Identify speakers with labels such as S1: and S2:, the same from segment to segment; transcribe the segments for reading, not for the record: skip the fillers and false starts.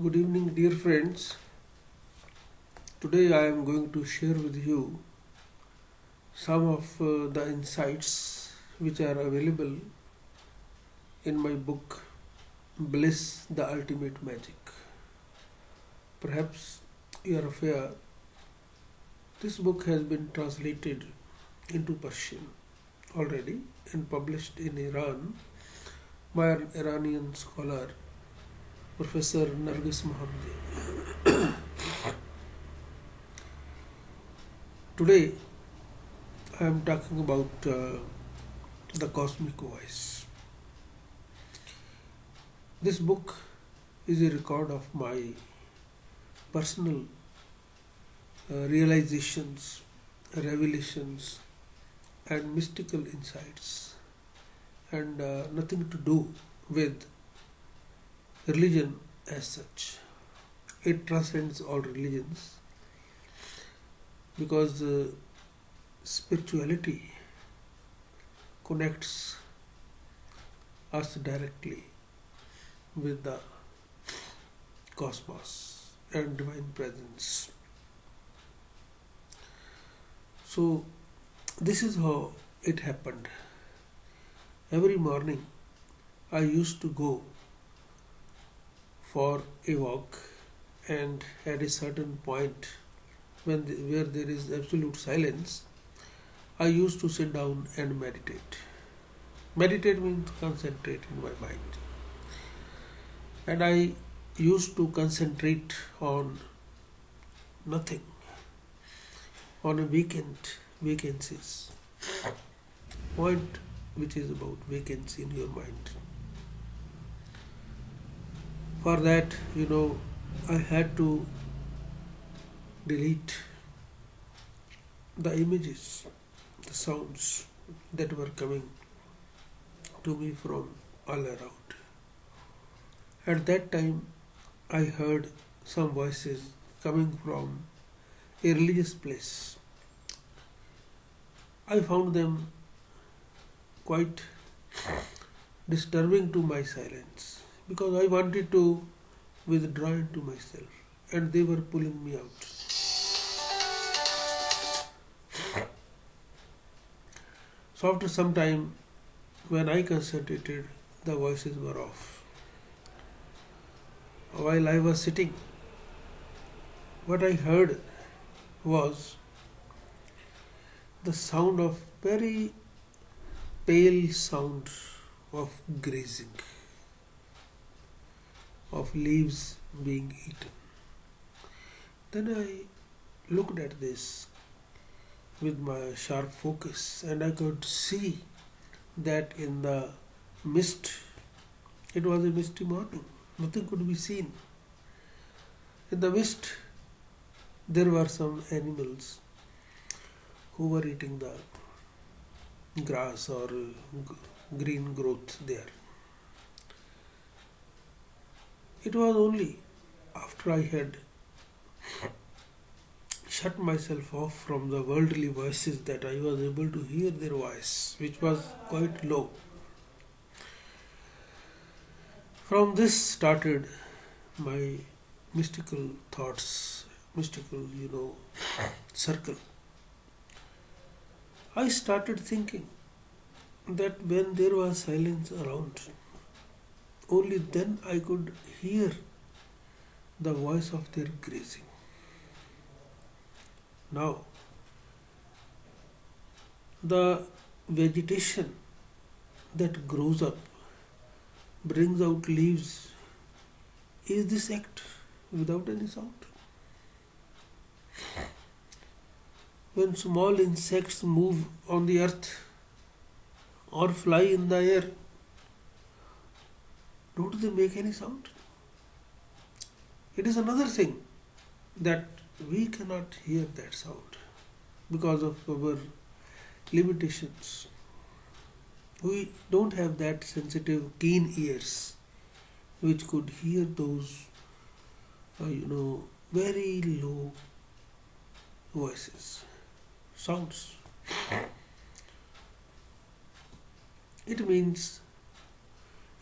S1: Good evening, dear friends. Today I am going to share with you some of the insights which are available in my book Bliss, the Ultimate Magic. Perhaps you are aware this book has been translated into Persian already and published in Iran by an Iranian scholar, Professor Nargis Mohammadi. Today I am talking about the cosmic voice. This book is a record of my personal realizations, revelations, and mystical insights, and nothing to do with religion as such. It transcends all religions because spirituality connects us directly with the cosmos and divine presence. So, this is how it happened. Every morning, I used to go for a walk, and at a certain point, where there is absolute silence, I used to sit down and meditate. Meditate means concentrate in my mind. And I used to concentrate on nothing, on a vacancies. Point which is about vacancy in your mind. For that, I had to delete the images, the sounds that were coming to me from all around. At that time, I heard some voices coming from a religious place. I found them quite disturbing to my silence because I wanted to withdraw into myself and they were pulling me out. So after some time, when I concentrated, the voices were off. While I was sitting, what I heard was the sound of very pale sound of grazing, of leaves being eaten. Then I looked at this with my sharp focus and I could see that in the mist, it was a misty morning, nothing could be seen. In the mist, there were some animals who were eating the grass or green growth there. It was only after I had shut myself off from the worldly voices that I was able to hear their voice, which was quite low. From this started my mystical thoughts, mystical, circle. I started thinking that when there was silence around, only then I could hear the voice of their grazing. Now, the vegetation that grows up, brings out leaves, is this act without any sound? When small insects move on the earth or fly in the air, don't they make any sound? It is another thing that we cannot hear that sound because of our limitations. We don't have that sensitive, keen ears which could hear those, very low voices, sounds. It means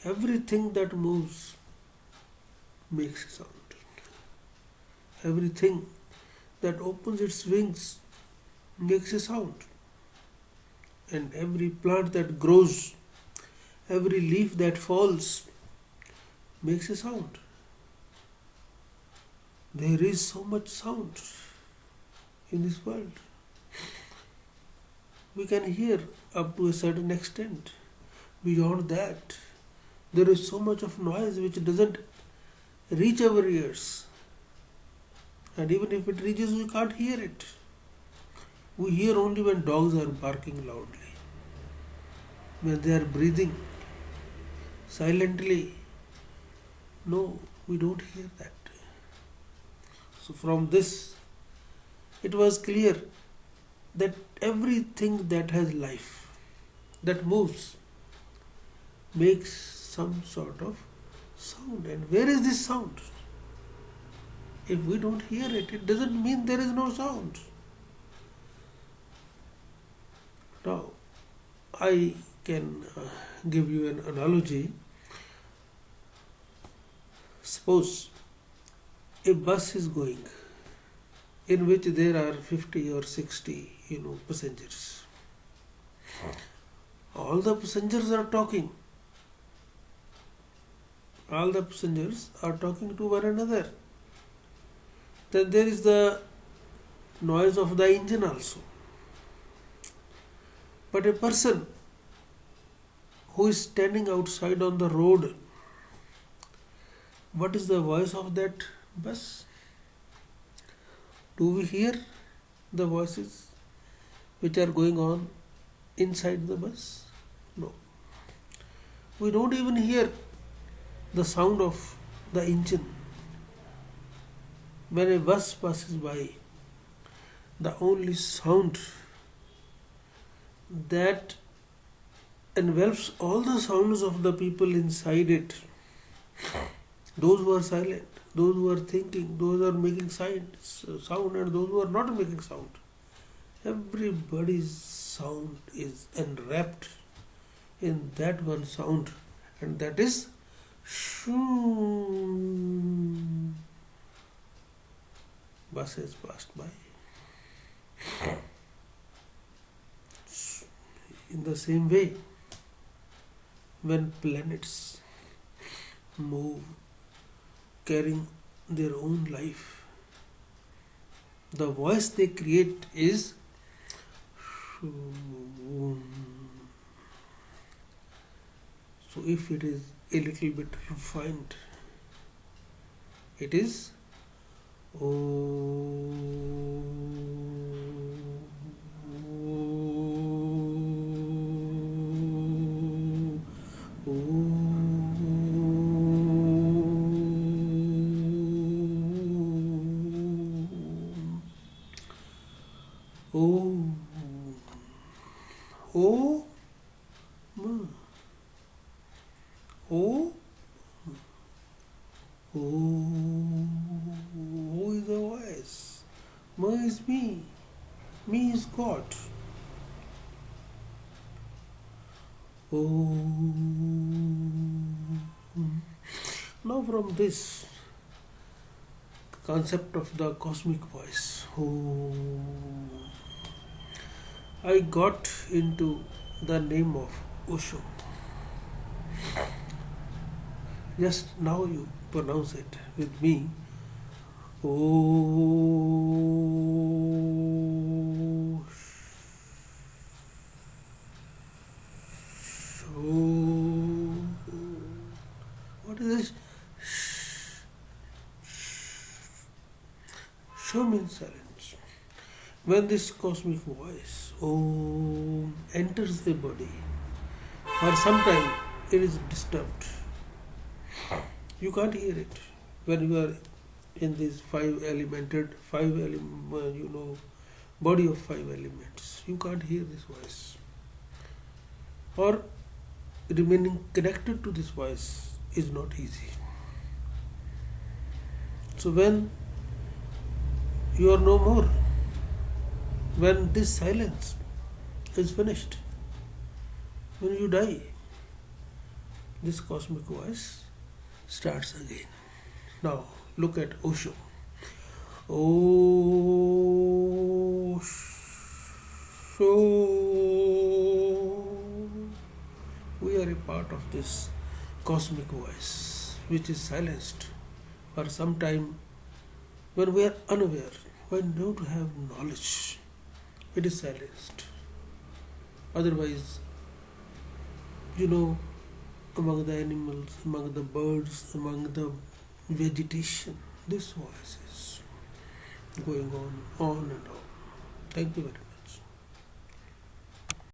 S1: everything that moves makes a sound. everything that opens its wings makes a sound. And every plant that grows, every leaf that falls makes a sound. There is so much sound in this world. We can hear up to a certain extent. Beyond that, there is so much of noise which doesn't reach our ears. And even if it reaches, we can't hear it. We hear only when dogs are barking loudly, when they are breathing silently. No, we don't hear that. So, from this, it was clear that everything that has life, that moves, makes some sort of sound. And where is this sound? If we don't hear it, it doesn't mean there is no sound. Now, I can give you an analogy. Suppose a bus is going in which there are 50 or 60, passengers. All the passengers are talking. All the passengers are talking to one another. Then there is the noise of the engine also. But a person who is standing outside on the road, what is the voice of that bus? Do we hear the voices which are going on inside the bus? No. We don't even hear the sound of the engine. When a bus passes by, the only sound that envelops all the sounds of the people inside it, those who are silent, those who are thinking, those who are making sound, and those who are not making sound, everybody's sound is enwrapped in that one sound, and that is shoo. Bus has passed by. In the same way, when planets move, carrying their own life, the voice they create is shoo. So if it is a little bit refined, it is oh. Oh, oh, ma. Oh, oh, who is the voice? Ma is me. Me is God. Oh. Now from this concept of the cosmic voice, oh, I got into the name of Osho. Just now you pronounce it with me. Oh, Sho. What is this? Sho means silence. When this cosmic voice, Om, enters the body, for some time it is disturbed. You can't hear it when you are in this body of 5 elements. You can't hear this voice. Or remaining connected to this voice is not easy. So when you are no more, when this silence is finished, when you die, this cosmic voice starts again. Now look at Osho. Oh, so we are a part of this cosmic voice which is silenced for some time when we are unaware, when we don't have knowledge. It is silenced. Otherwise, you know, among the animals, among the birds, among the vegetation, this voice is going on and on. Thank you very much.